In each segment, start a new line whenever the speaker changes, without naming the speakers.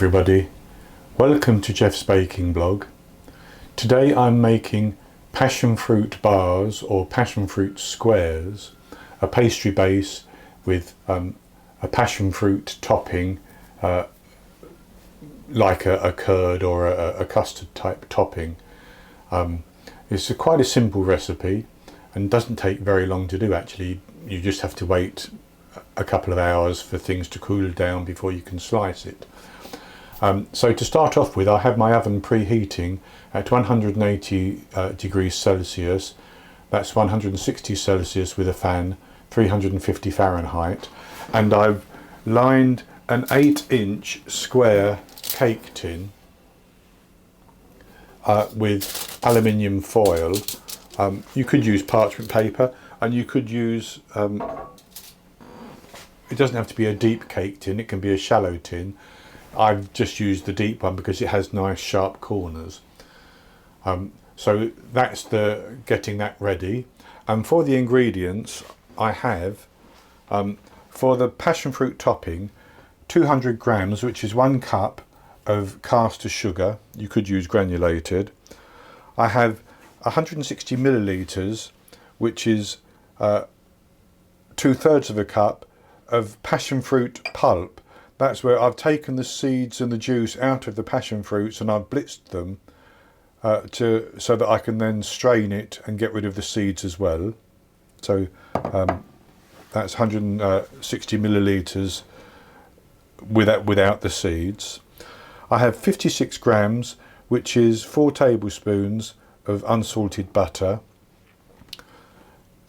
everybody, welcome to Jeff's Baking Blog. Today I'm making passion fruit bars or passion fruit squares, a pastry base with a passion fruit topping like a curd or a custard type topping. It's quite a simple recipe and doesn't take very long to do actually. You just have to wait a couple of hours for things to cool down before you can slice it. So to start off with, I have my oven preheating at 180 degrees Celsius. That's 160 Celsius with a fan, 350 Fahrenheit. And I've lined an 8-inch square cake tin with aluminium foil. You could use parchment paper, and you could use, it doesn't have to be a deep cake tin, it can be a shallow tin. I've just used the deep one because it has nice sharp corners. So that's the getting that ready. And for the ingredients, I have, for the passion fruit topping, 200 grams, which is 1 cup of caster sugar. You could use granulated. I have 160 millilitres, which is 2/3 of a cup of passion fruit pulp. That's where I've taken the seeds and the juice out of the passion fruits and I've blitzed them so that I can then strain it and get rid of the seeds as well. So that's 160 millilitres without the seeds. I have 56 grams, which is 4 tablespoons of unsalted butter,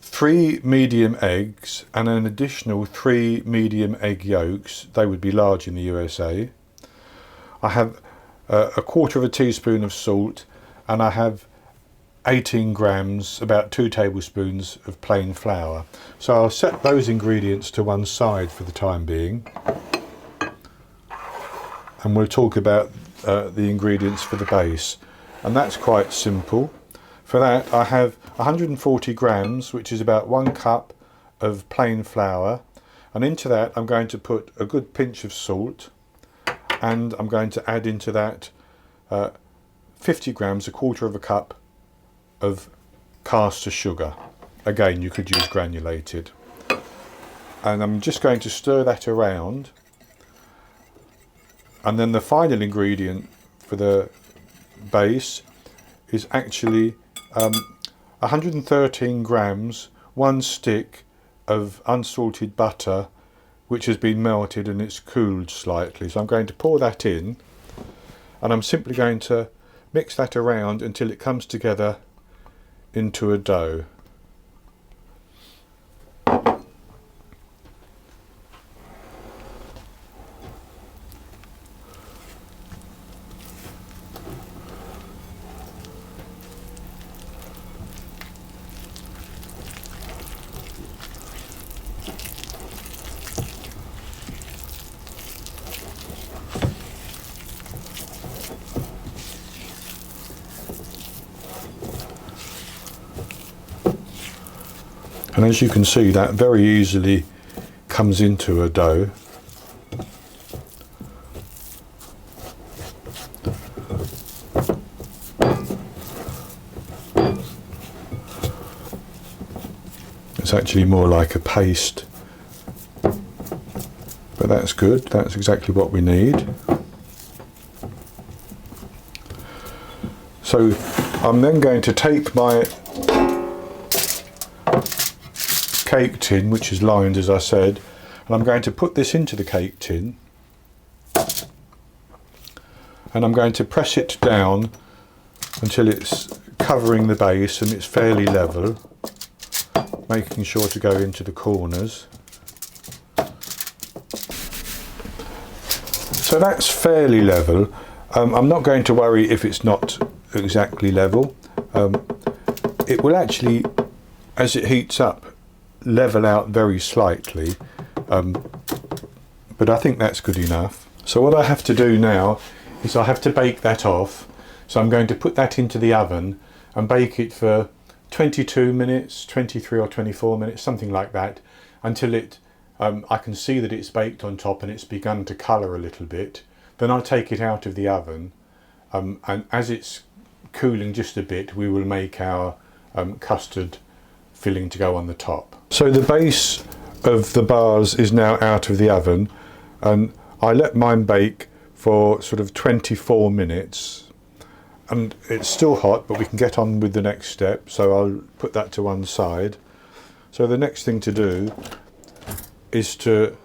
3 medium eggs and an additional 3 medium egg yolks. They would be large in the USA. I have a 1/4 teaspoon of salt, and I have 18 grams, about 2 tablespoons of plain flour. So I'll set those ingredients to one side for the time being, and we'll talk about the ingredients for the base, and that's quite simple. For that I have 140 grams, which is about 1 cup of plain flour, and into that I'm going to put a good pinch of salt, and I'm going to add into that 50 grams, 1/4 of a cup of caster sugar. Again, you could use granulated. And I'm just going to stir that around, and then the final ingredient for the base is actually 113 grams, 1 stick of unsalted butter, which has been melted and it's cooled slightly. So I'm going to pour that in, and I'm simply going to mix that around until it comes together into a dough. And as you can see, that very easily comes into a dough. It's actually more like a paste, but that's good. That's exactly what we need. So I'm then going to take my cake tin, which is lined as I said, and I'm going to put this into the cake tin, and I'm going to press it down until it's covering the base and it's fairly level, making sure to go into the corners. So that's fairly level. I'm not going to worry if it's not exactly level. It will actually, as it heats up, level out very slightly, but I think that's good enough. So what I have to do now is I have to bake that off. So I'm going to put that into the oven and bake it for 22 minutes, 23 or 24 minutes, something like that, until it I can see that it's baked on top and it's begun to colour a little bit. Then I'll take it out of the oven, and as it's cooling just a bit, we will make our custard filling to go on the top. So the base of the bars is now out of the oven, and I let mine bake for sort of 24 minutes, and it's still hot, but we can get on with the next step, so I'll put that to one side. So the next thing to do is to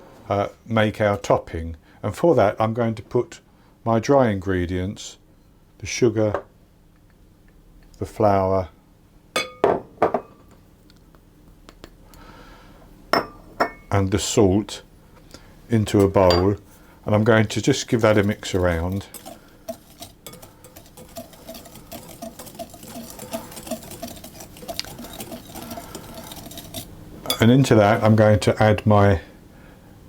make our topping, and for that I'm going to put my dry ingredients, the sugar, the flour, and the salt into a bowl, and I'm going to just give that a mix around. And into that I'm going to add my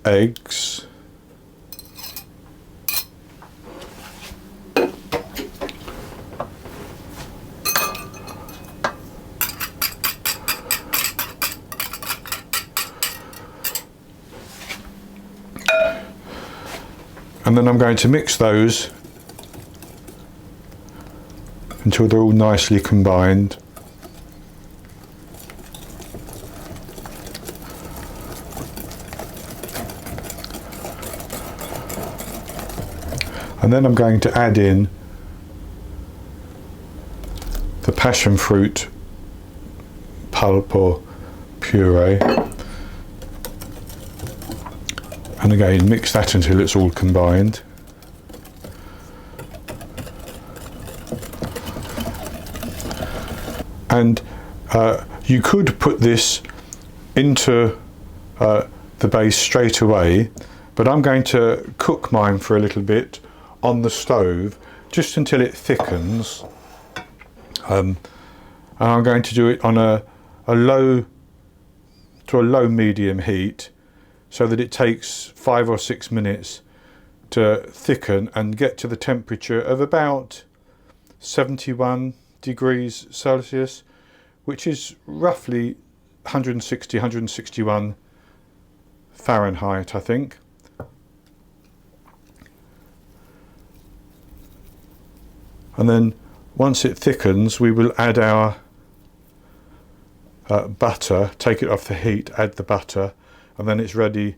eggs, and then I'm going to mix those until they're all nicely combined. And then I'm going to add in the passion fruit pulp or puree, and again mix that until it's all combined. And you could put this into the base straight away, but I'm going to cook mine for a little bit on the stove just until it thickens, and I'm going to do it on a low medium heat, so that it takes 5 or 6 minutes to thicken and get to the temperature of about 71 degrees Celsius, which is roughly 161 Fahrenheit, I think. And then once it thickens, we will add our butter, take it off the heat, add the butter, and then it's ready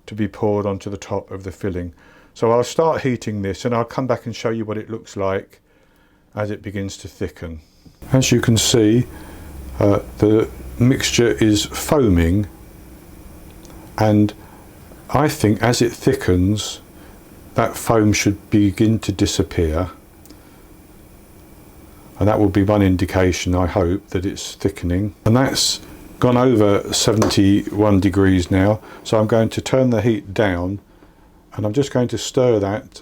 to be poured onto the top of the filling. So I'll start heating this, and I'll come back and show you what it looks like as it begins to thicken. As you can see, the mixture is foaming, and I think as it thickens, that foam should begin to disappear. And that will be one indication, I hope, that it's thickening. And that's gone over 71 degrees now, so I'm going to turn the heat down, and I'm just going to stir that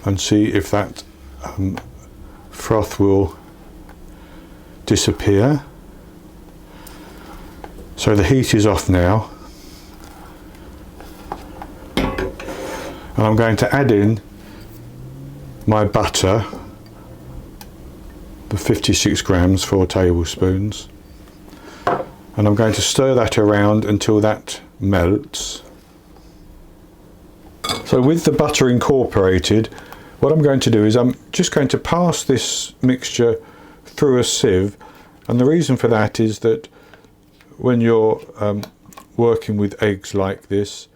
and see if that froth will disappear. So the heat is off now, and I'm going to add in my butter, the 56 grams, 4 tablespoons, and I'm going to stir that around until that melts. So with the butter incorporated, what I'm going to do is I'm just going to pass this mixture through a sieve, and the reason for that is that when you're working with eggs like this,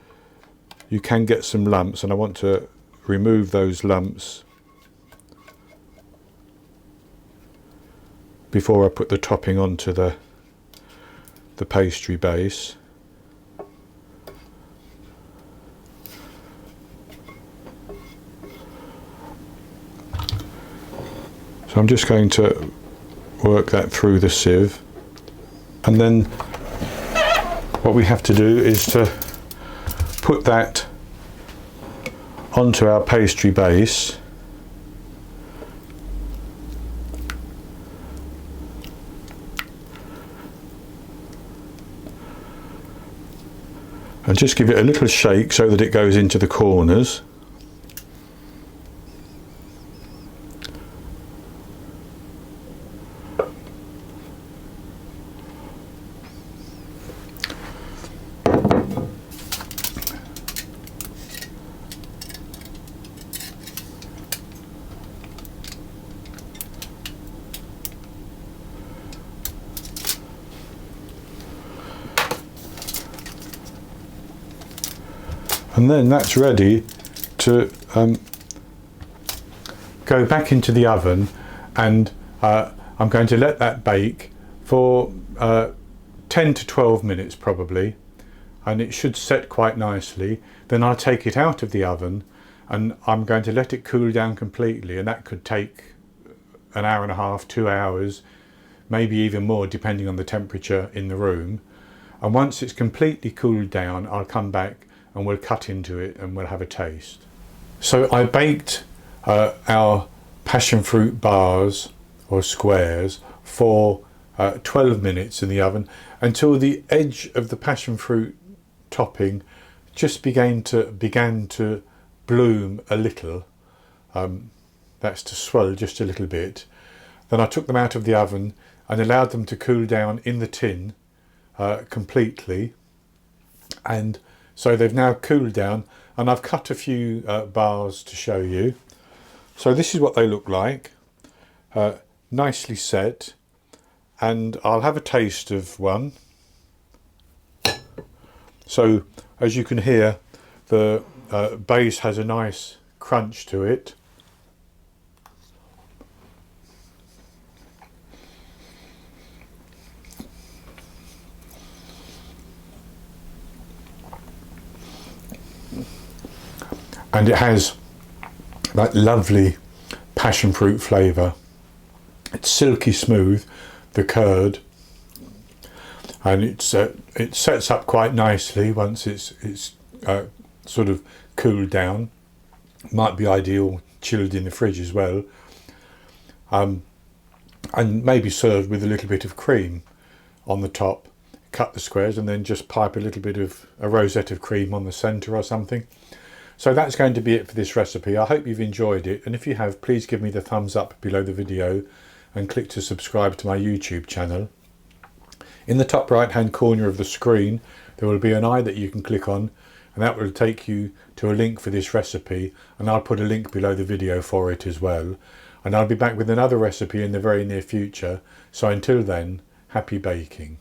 you can get some lumps, and I want to remove those lumps before I put the topping onto the pastry base. So I'm just going to work that through the sieve, and then what we have to do is to put that onto our pastry base, and just give it a little shake so that it goes into the corners. And then that's ready to go back into the oven, and I'm going to let that bake for 10 to 12 minutes probably, and it should set quite nicely. Then I'll take it out of the oven and I'm going to let it cool down completely, and that could take an hour and a half, 2 hours, maybe even more depending on the temperature in the room. And once it's completely cooled down, I'll come back and we'll cut into it and we'll have a taste. So I baked our passion fruit bars or squares for 12 minutes in the oven, until the edge of the passion fruit topping just began to bloom a little. That's to swell just a little bit. Then I took them out of the oven and allowed them to cool down in the tin completely, and so they've now cooled down, and I've cut a few bars to show you. So this is what they look like, nicely set, and I'll have a taste of one. So as you can hear, the base has a nice crunch to it. And it has that lovely passion fruit flavour. It's silky smooth, the curd, and it sets up quite nicely once it's sort of cooled down. Might be ideal chilled in the fridge as well, and maybe served with a little bit of cream on the top. Cut the squares and then just pipe a little bit of a rosette of cream on the centre or something. So that's going to be it for this recipe. I hope you've enjoyed it, and if you have, please give me the thumbs up below the video and click to subscribe to my YouTube channel. In the top right hand corner of the screen there will be an eye that you can click on, and that will take you to a link for this recipe, and I'll put a link below the video for it as well. And I'll be back with another recipe in the very near future, so until then, happy baking.